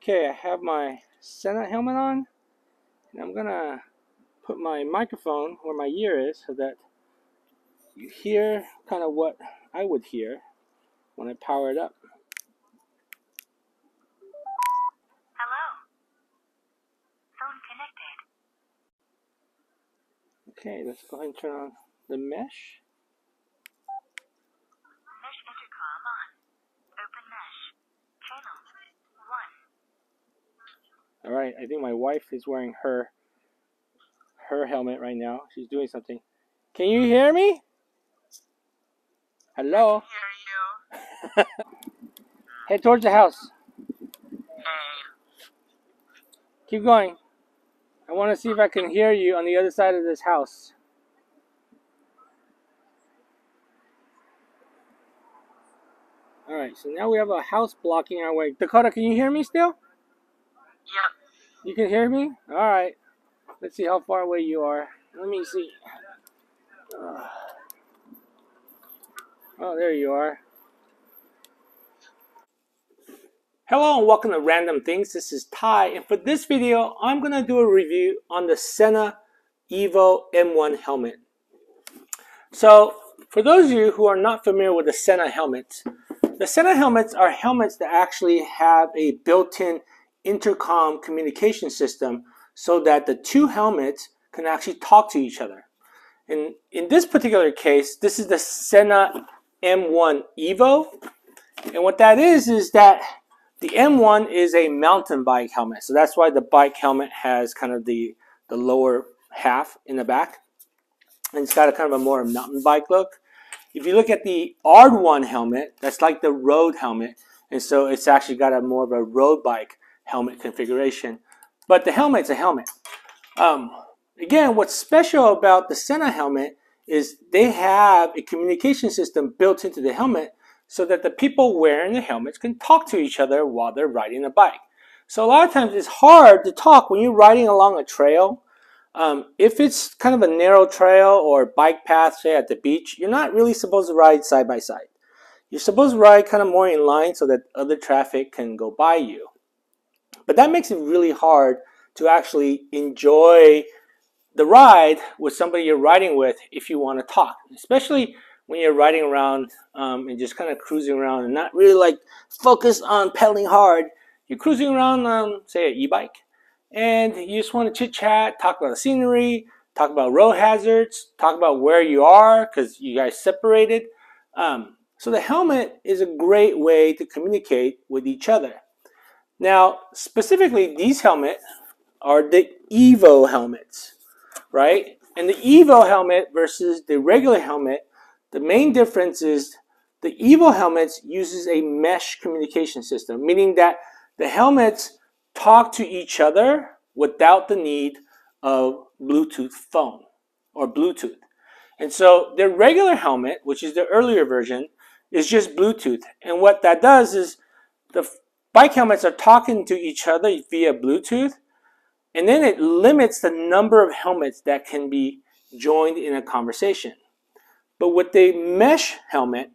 Okay, I have my SENA helmet on, and I'm gonna put my microphone where my ear is so that you hear kind of what I would hear when I power it up. Hello. Phone connected. Okay, let's go ahead and turn on the mesh. Mesh intercom on. Open mesh. Channel 1. Alright, I think my wife is wearing her helmet right now. She's doing something. Can you hear me? Hello? I can hear you. Head towards the house. Hey. Keep going. I want to see if I can hear you on the other side of this house. Alright, so now we have a house blocking our way. Dakota, can you hear me still? Yep. You can hear me? Alright. Let's see how far away you are. Let me see. Oh, there you are. Hello and welcome to Random Things. This is Ty, and for this video, I'm going to do a review on the SENA EVO M1 helmet. So, for those of you who are not familiar with the SENA helmets, the SENA helmets are helmets that actually have a built-in intercom communication system so that the two helmets can actually talk to each other. And in this particular case, this is the SENA M1 EVO. And what that is that the M1 is a mountain bike helmet. So that's why the bike helmet has kind of the lower half in the back. And it's got a kind of a more mountain bike look. If you look at the R1 helmet, that's like the road helmet. And so it's actually got a more of a road bike helmet configuration. But the helmet's a helmet. Again, what's special about the SENA helmet is they have a communication system built into the helmet so that the people wearing the helmets can talk to each other while they're riding a bike. So a lot of times it's hard to talk when you're riding along a trail. If it's kind of a narrow trail or bike path, say at the beach, you're not really supposed to ride side by side. You're supposed to ride kind of more in line so that other traffic can go by you. But that makes it really hard to actually enjoy the ride with somebody you're riding with if you want to talk, especially when you're riding around and just kind of cruising around and not really like focused on pedaling hard. You're cruising around, say, an e-bike, and you just want to chit-chat, talk about the scenery, talk about road hazards, talk about where you are because you guys separated. So the helmet is a great way to communicate with each other. Now, specifically, these helmets are the EVO helmets, right? And the EVO helmet versus the regular helmet, the main difference is the EVO helmets uses a mesh communication system, meaning that the helmets talk to each other without the need of Bluetooth phone or Bluetooth. And so their regular helmet, which is the earlier version, is just Bluetooth. And what that does is the bike helmets are talking to each other via Bluetooth, and then it limits the number of helmets that can be joined in a conversation. But with the mesh helmet,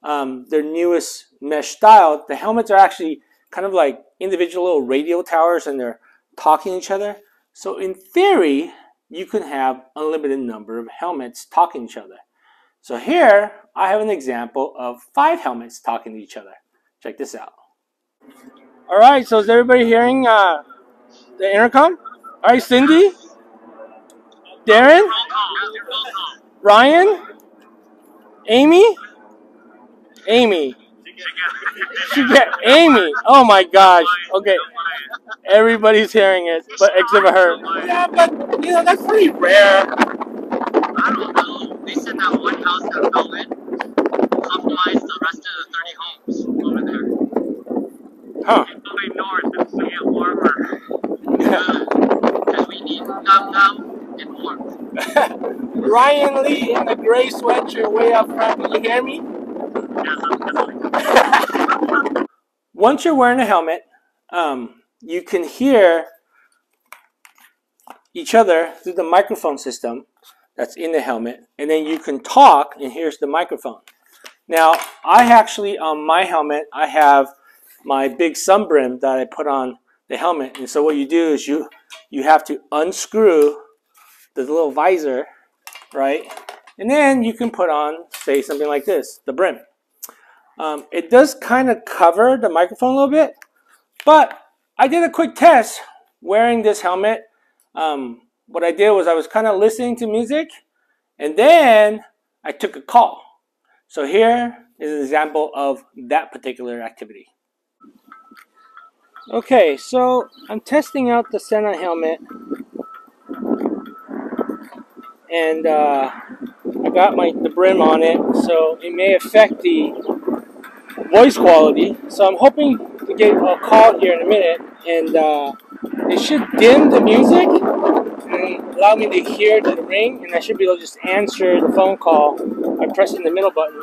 their newest mesh style, the helmets are actually kind of like individual little radio towers and they're talking to each other. So in theory, you can have unlimited number of helmets talking to each other. So here, I have an example of 5 helmets talking to each other. Check this out. All right, so is everybody hearing the intercom? All right, Cindy, Darren, Ryan, Amy. Amy. Amy. Oh my gosh. Okay. Everybody's hearing it, but except for her. Yeah, but you know that's pretty rare. I don't know. They said that one house that fell in compromised the rest of the 30 homes over there. Huh. Keep moving north and see it warmer. Because we need downtown and warmth. Ryan Lee in the gray sweatshirt way up front. Can you hear me? Yes, I'm Once you're wearing a helmet, you can hear each other through the microphone system that's in the helmet, and then you can talk, and here's the microphone. Now, I actually, on my helmet, I have my big sun brim that I put on the helmet. And so what you do is you have to unscrew the little visor, right? And then you can put on, say, something like this, the brim. It does kind of cover the microphone a little bit, but I did a quick test wearing this helmet. What I did was I was kind of listening to music, and then I took a call. So here is an example of that particular activity. Okay, so I'm testing out the SENA helmet, and I got the brim on it, so it may affect the voice quality. So I'm hoping to get a call here in a minute, and it should dim the music and allow me to hear the ring, and I should be able to just answer the phone call by pressing the middle button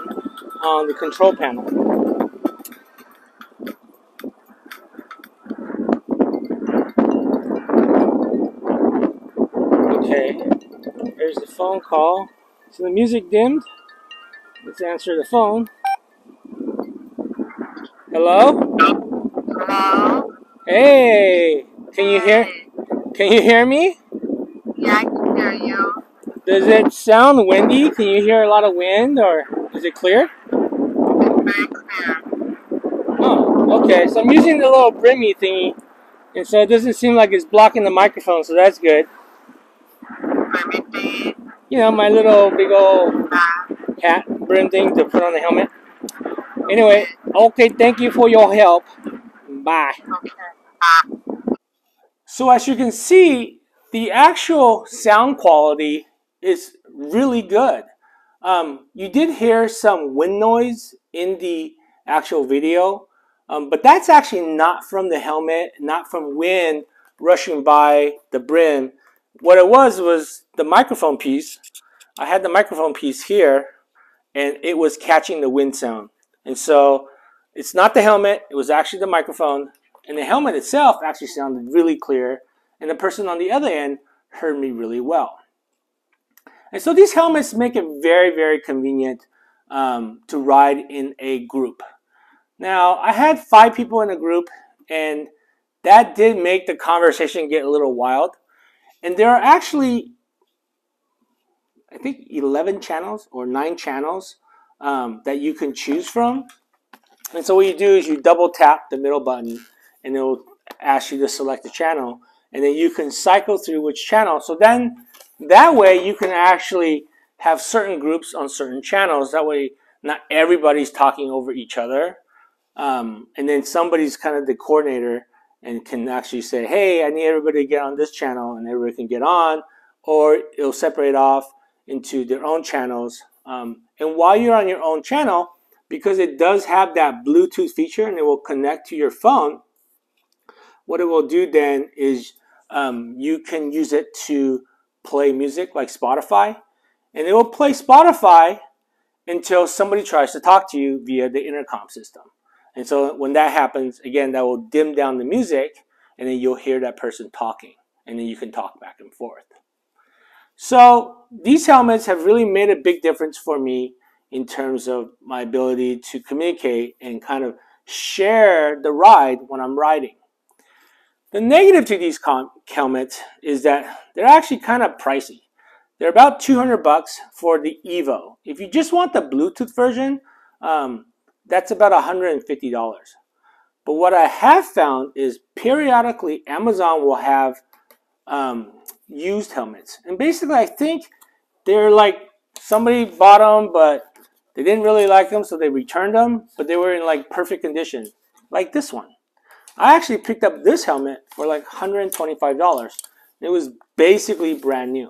on the control panel. Okay, there's the phone call. So the music dimmed. Let's answer the phone. Hello? Hello? Hey, can you hear? Hey. Can you hear me? Yeah, I can hear you. Does it sound windy? Can you hear a lot of wind, or is it clear? It's very clear. Oh, okay. So I'm using the little brimmy thingy, and so it doesn't seem like it's blocking the microphone, so that's good. Brimmy thingy. You know, my little big old hat brim thing to put on the helmet. Anyway, okay, thank you for your help. Bye. Okay. So as you can see, the actual sound quality is really good. You did hear some wind noise in the actual video, but that's actually not from the helmet, not from wind rushing by the brim. What it was the microphone piece. I had the microphone piece here, and it was catching the wind sound. And so it's not the helmet, it was actually the microphone. And the helmet itself actually sounded really clear, and the person on the other end heard me really well. And so these helmets make it very, very convenient to ride in a group. Now, I had 5 people in a group, and that did make the conversation get a little wild. And there are actually, I think, 11 channels or 9 channels that you can choose from. And so what you do is you double tap the middle button, and it will ask you to select a channel, and then you can cycle through which channel. So then that way you can actually have certain groups on certain channels. That way not everybody's talking over each other. And then somebody's kind of the coordinator and can actually say, hey, I need everybody to get on this channel, and everybody can get on, or it'll separate off into their own channels. And while you're on your own channel, because it does have that Bluetooth feature and it will connect to your phone, what it will do then is you can use it to play music like Spotify, and it will play Spotify until somebody tries to talk to you via the intercom system. And so when that happens, again, that will dim down the music, and then you'll hear that person talking, and then you can talk back and forth. So these helmets have really made a big difference for me in terms of my ability to communicate and kind of share the ride when I'm riding. The negative to these helmets is that they're actually kind of pricey. They're about $200 for the EVO. If you just want the Bluetooth version, that's about $150. But what I have found is periodically Amazon will have used helmets. And basically I think they're like somebody bought them, but they didn't really like them, so they returned them, but they were in like perfect condition, like this one. I actually picked up this helmet for like $125. It was basically brand new.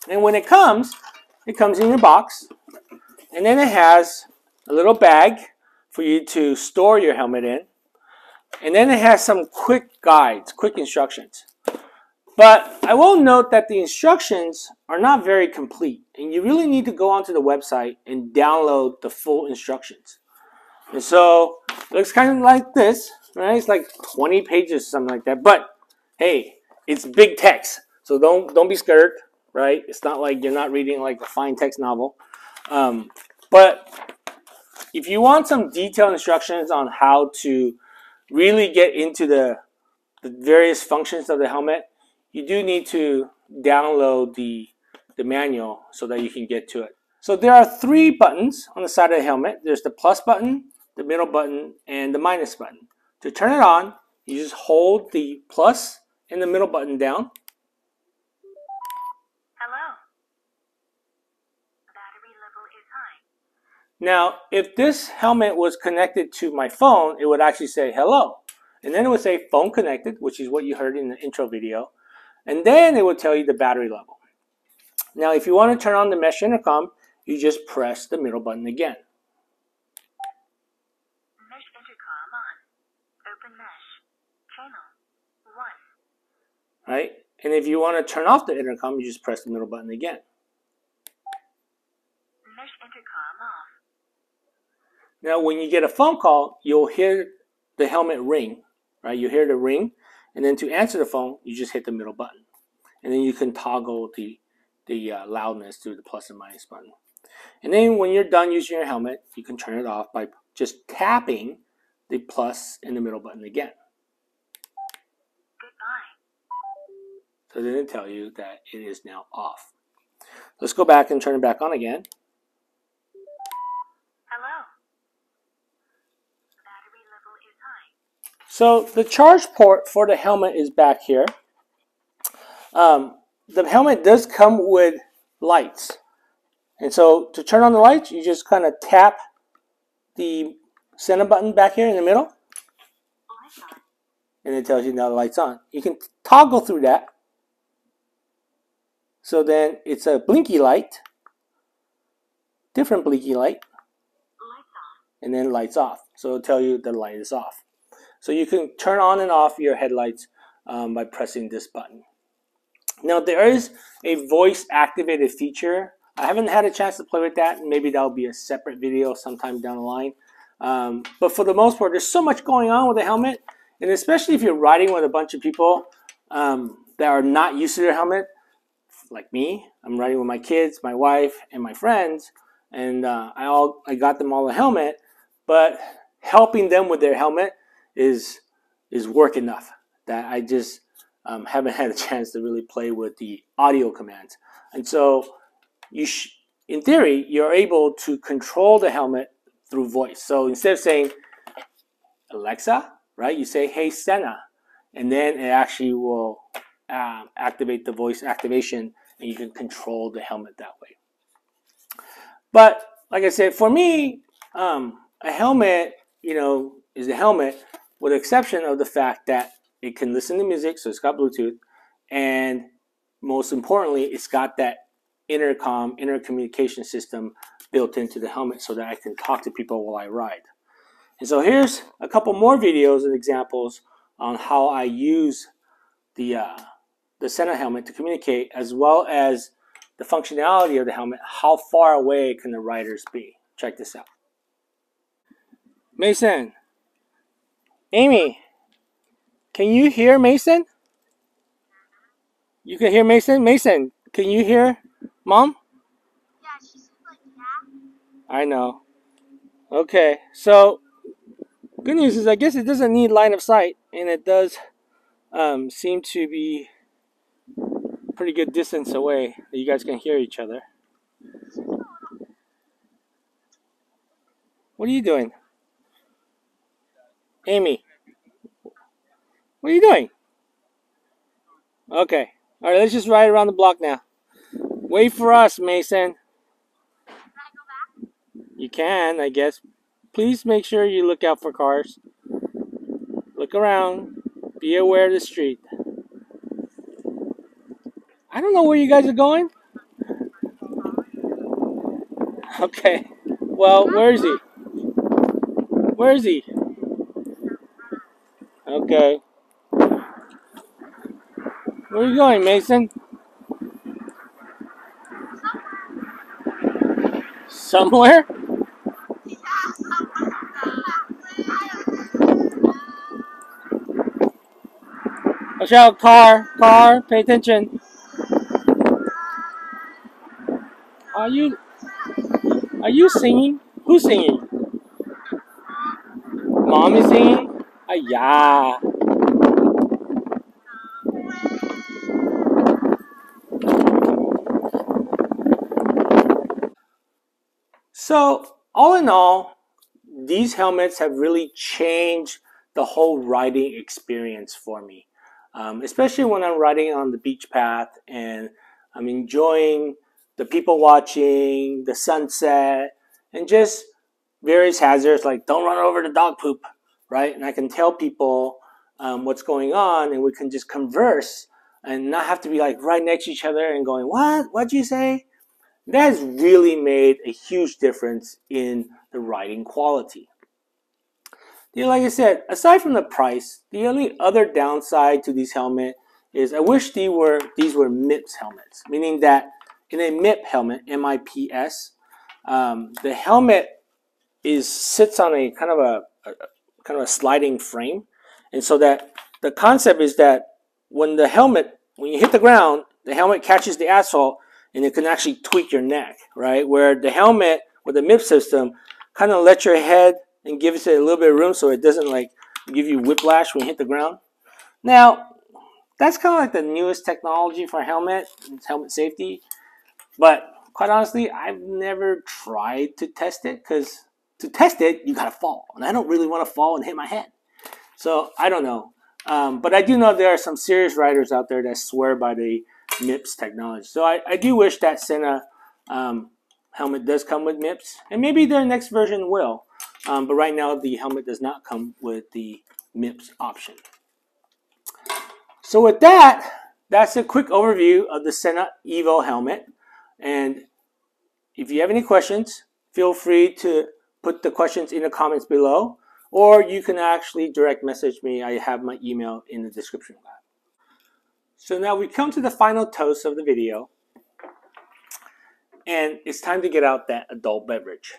And when it comes in your box, and then it has a little bag for you to store your helmet in, and then it has some quick guides, quick instructions. But I will note that the instructions are not very complete, and you really need to go onto the website and download the full instructions. And so it looks kind of like this, right? It's like 20 pages, something like that. But hey, it's big text, so don't be scared, right? It's not like you're not reading like a fine text novel. But if you want some detailed instructions on how to really get into the the various functions of the helmet, you do need to download the manual so that you can get to it. So there are 3 buttons on the side of the helmet. There's the plus button, the middle button, and the minus button. To turn it on, you just hold the plus and the middle button down. Hello. Battery level is high. Now, if this helmet was connected to my phone, it would actually say hello. And then it would say phone connected, which is what you heard in the intro video. And then it would tell you the battery level. Now, if you want to turn on the mesh intercom, you just press the middle button again. Mesh intercom on. Open mesh. Channel 1. Right? And if you want to turn off the intercom, you just press the middle button again. Mesh intercom off. Now, when you get a phone call, you'll hear the helmet ring. Right? You hear the ring. And then to answer the phone, you just hit the middle button. And then you can toggle the loudness through the plus and minus button. And then when you're done using your helmet, you can turn it off by just tapping the plus and the middle button again. Goodbye. So then it'll tell you that it is now off. Let's go back and turn it back on again. Hello. Battery level is high. So the charge port for the helmet is back here. The helmet does come with lights. And so to turn on the lights, you just kind of tap the center button back here in the middle. Lights on. And it tells you now the light's on. You can toggle through that. So then it's a blinky light, different blinky light, Lights on. and then lights off. So it'll tell you the light is off. So you can turn on and off your headlights by pressing this button. Now there is a voice activated feature. I haven't had a chance to play with that. Maybe that'll be a separate video sometime down the line. But for the most part, there's so much going on with the helmet. And especially if you're riding with a bunch of people that are not used to their helmet, like me. I'm riding with my kids, my wife, and my friends. And I got them all a helmet. But helping them with their helmet is work enough that I just haven't had a chance to really play with the audio commands. And so in theory, you're able to control the helmet through voice. So instead of saying, Alexa, right, you say, hey, SENA. And then it actually will activate the voice activation, and you can control the helmet that way. But like I said, for me, a helmet, is a helmet with the exception of the fact that it can listen to music, so it's got Bluetooth, and most importantly, it's got that intercommunication system built into the helmet so that I can talk to people while I ride. And so here's a couple more videos and examples on how I use the SENA helmet to communicate, as well as the functionality of the helmet. How far away can the riders be? Check this out. Mason, Amy, can you hear Mason? You can hear Mason? Mason, can you hear Mom? Yeah, she said like yeah. I know. Okay, so good news is I guess it doesn't need line of sight, and it does seem to be pretty good distance away that you guys can hear each other. What are you doing? Amy, what are you doing? Okay, all right, let's just ride around the block now. Wait for us, Mason. Can I go back? You can, I guess. Please make sure you look out for cars. Look around. Be aware of the street. I don't know where you guys are going. Okay. Well, where is he? Where is he? Okay. Where are you going, Mason? Somewhere? Watch out, car, pay attention. Are you singing? Who's singing? Mom is singing? Yeah. So all in all, these helmets have really changed the whole riding experience for me, especially when I'm riding on the beach path and I'm enjoying the people watching, the sunset, and just various hazards like don't run over the dog poop, right? And I can tell people what's going on, and we can just converse and not have to be like right next to each other and going, what? What'd you say? That has really made a huge difference in the riding quality. Like I said, aside from the price, the only other downside to these helmets is I wish these were MIPS helmets, meaning that in a MIP helmet, MIPS, the helmet sits on a kind of a sliding frame, and so that the concept is that when you hit the ground, the helmet catches the asphalt and it can actually tweak your neck, right? Where the helmet with the MIP system kind of lets your head and gives it a little bit of room so it doesn't like give you whiplash when you hit the ground. Now, that's kind of like the newest technology for helmet safety, but quite honestly, I've never tried to test it because to test it, you gotta fall, and I don't really want to fall and hit my head. So I don't know, but I do know there are some serious riders out there that swear by the MIPS technology. So I do wish that SENA helmet does come with MIPS, and maybe their next version will. But right now, the helmet does not come with the MIPS option. So with that, that's a quick overview of the SENA EVO helmet. And if you have any questions, feel free to put the questions in the comments below, or you can actually direct message me. I have my email in the description box. So now we come to the final toast of the video, and it's time to get out that adult beverage.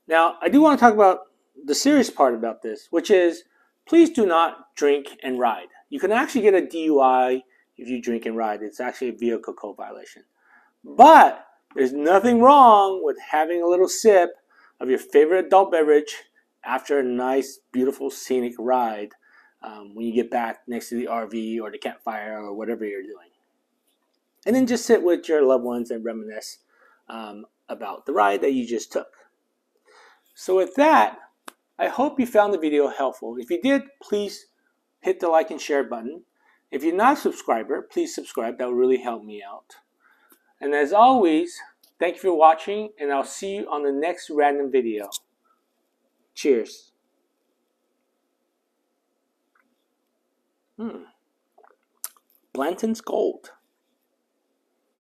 Now, I do want to talk about the serious part about this, which is please do not drink and ride. You can actually get a DUI if you drink and ride. It's actually a vehicle code violation. But there's nothing wrong with having a little sip of your favorite adult beverage after a nice, beautiful, scenic ride when you get back next to the RV or the campfire or whatever you're doing. And then just sit with your loved ones and reminisce about the ride that you just took. So with that, I hope you found the video helpful. If you did, please hit the like and share button. If you're not a subscriber, please subscribe. That would really help me out. And as always, thank you for watching, and I'll see you on the next random video. Cheers. Blanton's Gold.